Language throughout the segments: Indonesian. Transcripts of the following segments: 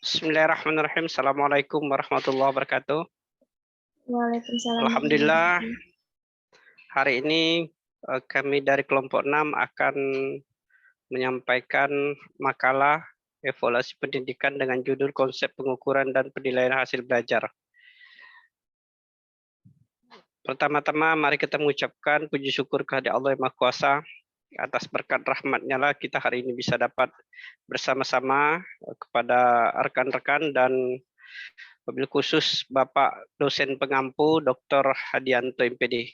Bismillahirrahmanirrahim. Assalamualaikum warahmatullahi wabarakatuh. Waalaikumsalam warahmatullahi Alhamdulillah, wabarakatuh. hari ini kami dari kelompok 6 akan menyampaikan makalah evaluasi pendidikan dengan judul konsep pengukuran dan penilaian hasil belajar. Pertama-tama mari kita mengucapkan puji syukur kehadirat Allah Yang Maha Kuasa atas berkat rahmat-Nya lah kita hari ini bisa dapat bersama-sama kepada rekan-rekan dan wabil khusus Bapak dosen pengampu Dr. Hadianto MPD.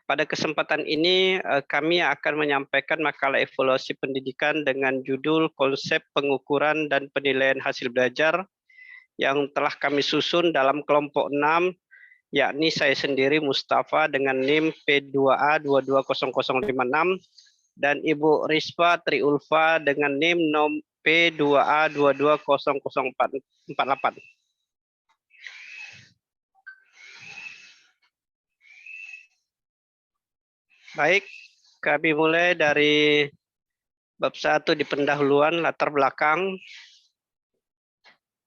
Pada kesempatan ini kami akan menyampaikan makalah evaluasi pendidikan dengan judul konsep pengukuran dan penilaian hasil belajar yang telah kami susun dalam kelompok 6, yakni saya sendiri Mustafa dengan NIM P2A 220056 dan Ibu Rispa Triulfa dengan NIM P2A 220048. Baik, kami mulai dari bab 1 di pendahuluan latar belakang,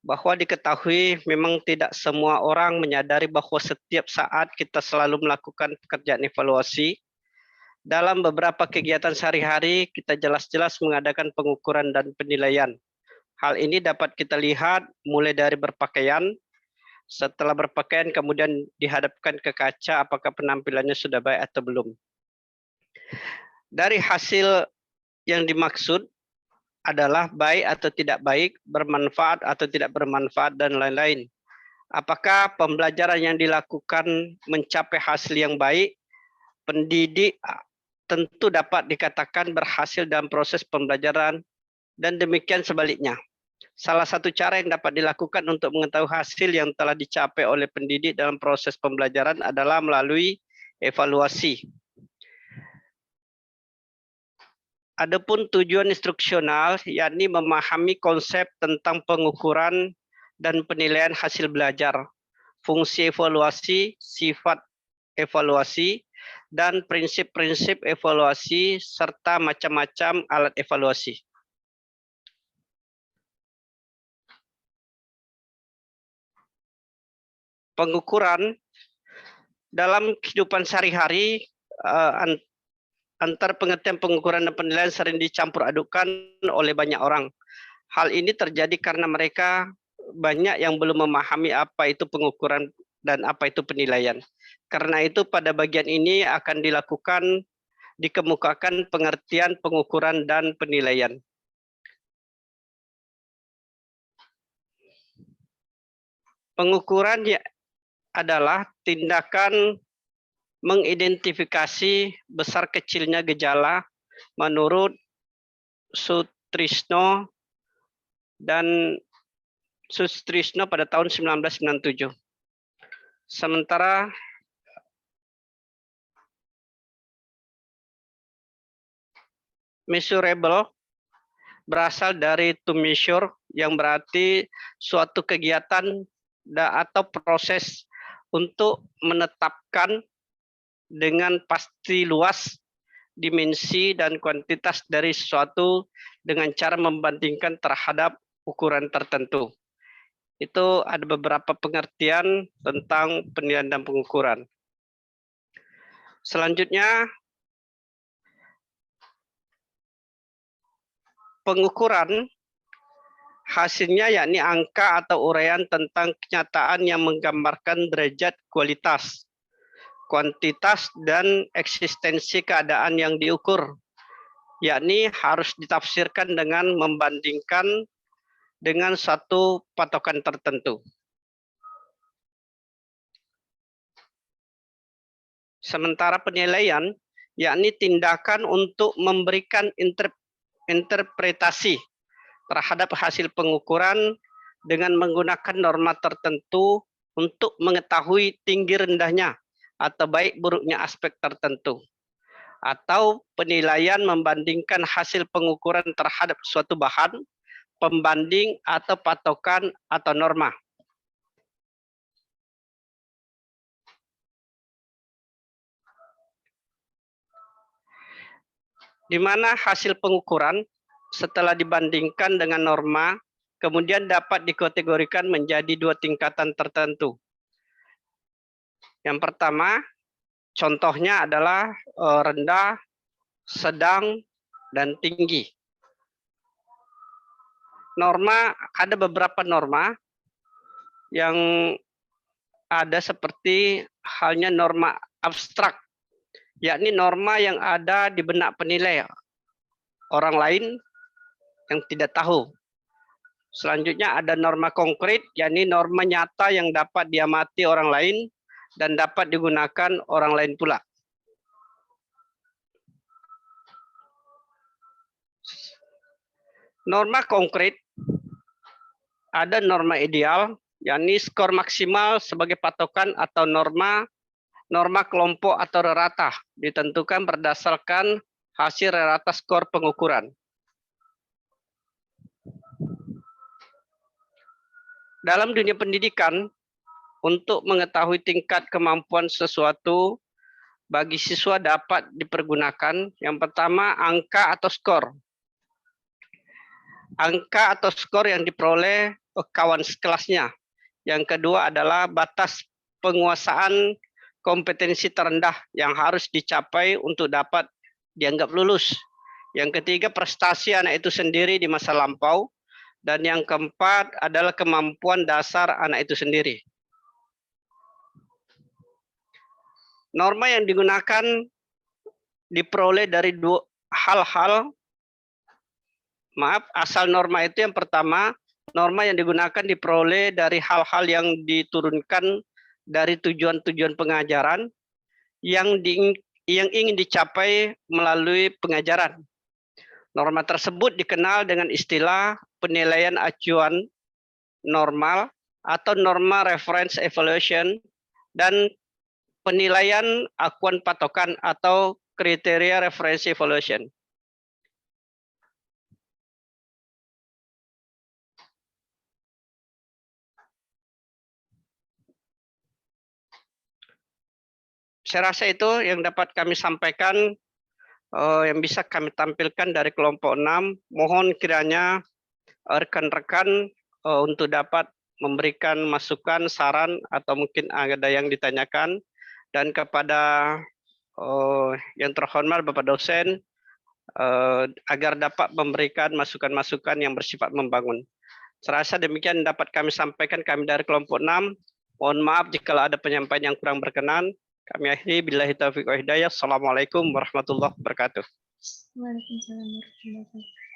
bahwa diketahui memang tidak semua orang menyadari bahwa setiap saat kita selalu melakukan pekerjaan evaluasi. Dalam beberapa kegiatan sehari-hari kita jelas-jelas mengadakan pengukuran dan penilaian. Hal ini dapat kita lihat mulai dari berpakaian, setelah berpakaian kemudian dihadapkan ke kaca apakah penampilannya sudah baik atau belum. Dari hasil yang dimaksud adalah baik atau tidak baik, bermanfaat atau tidak bermanfaat, dan lain-lain. Apakah pembelajaran yang dilakukan mencapai hasil yang baik, pendidik tentu dapat dikatakan berhasil dalam proses pembelajaran, dan demikian sebaliknya. Salah satu cara yang dapat dilakukan untuk mengetahui hasil yang telah dicapai oleh pendidik dalam proses pembelajaran adalah melalui evaluasi. Adapun tujuan instruksional, yakni memahami konsep tentang pengukuran dan penilaian hasil belajar, fungsi evaluasi, sifat evaluasi, dan prinsip-prinsip evaluasi, serta macam-macam alat evaluasi. Pengukuran dalam kehidupan sehari-hari, antar pengertian pengukuran dan penilaian sering dicampur adukan oleh banyak orang. Hal ini terjadi karena mereka banyak yang belum memahami apa itu pengukuran dan apa itu penilaian. Karena itu pada bagian ini akan dikemukakan pengertian pengukuran dan penilaian. Pengukuran adalah tindakan mengidentifikasi besar kecilnya gejala menurut Sutrisno pada tahun 1997. Sementara measurable berasal dari to measure, yang berarti suatu kegiatan atau proses untuk menetapkan dengan pasti luas dimensi dan kuantitas dari sesuatu dengan cara membandingkan terhadap ukuran tertentu. Itu ada beberapa pengertian tentang penilaian dan pengukuran. Selanjutnya, pengukuran hasilnya yakni angka atau uraian tentang kenyataan yang menggambarkan derajat kualitas, kuantitas, dan eksistensi keadaan yang diukur, yakni harus ditafsirkan dengan membandingkan dengan satu patokan tertentu. Sementara penilaian, yakni tindakan untuk memberikan interpretasi terhadap hasil pengukuran dengan menggunakan norma tertentu untuk mengetahui tinggi rendahnya atau baik buruknya aspek tertentu. Atau penilaian membandingkan hasil pengukuran terhadap suatu bahan, pembanding atau patokan atau norma. Di mana hasil pengukuran setelah dibandingkan dengan norma, kemudian dapat dikategorikan menjadi 2 tingkatan tertentu. Yang pertama, contohnya adalah rendah, sedang, dan tinggi. Norma, ada beberapa norma yang ada seperti halnya norma abstrak, yakni norma yang ada di benak penilai orang lain yang tidak tahu. Selanjutnya ada norma konkret, yakni norma nyata yang dapat diamati orang lain dan dapat digunakan orang lain pula. Norma konkret, ada norma ideal, yakni skor maksimal sebagai patokan atau norma kelompok atau rata ditentukan berdasarkan hasil rata skor pengukuran. Dalam dunia pendidikan, untuk mengetahui tingkat kemampuan sesuatu bagi siswa dapat dipergunakan yang pertama angka atau skor. Angka atau skor yang diperoleh kawan sekelasnya. Yang kedua adalah batas penguasaan kompetensi terendah yang harus dicapai untuk dapat dianggap lulus. Yang ketiga, prestasi anak itu sendiri di masa lampau. Dan yang keempat adalah kemampuan dasar anak itu sendiri. Norma yang digunakan diperoleh dari dua hal-hal. Maaf, asal norma itu yang pertama, norma yang digunakan diperoleh dari hal-hal yang diturunkan dari tujuan-tujuan pengajaran yang ingin dicapai melalui pengajaran. Norma tersebut dikenal dengan istilah penilaian acuan normal atau norma reference evaluation dan penilaian acuan patokan atau kriteria reference evaluation. Saya rasa itu yang dapat kami sampaikan, yang bisa kami tampilkan dari kelompok 6. Mohon kiranya rekan-rekan untuk dapat memberikan masukan, saran, atau mungkin ada yang ditanyakan. Dan kepada yang terhormat Bapak dosen, agar dapat memberikan masukan-masukan yang bersifat membangun. Saya rasa demikian dapat kami sampaikan kami dari kelompok 6. Mohon maaf jika ada penyampaian yang kurang berkenan. Kami akhiri billahi taufiq wa hidayah. Assalamualaikum warahmatullahi wabarakatuh. Waalaikumsalam warahmatullahi wabarakatuh.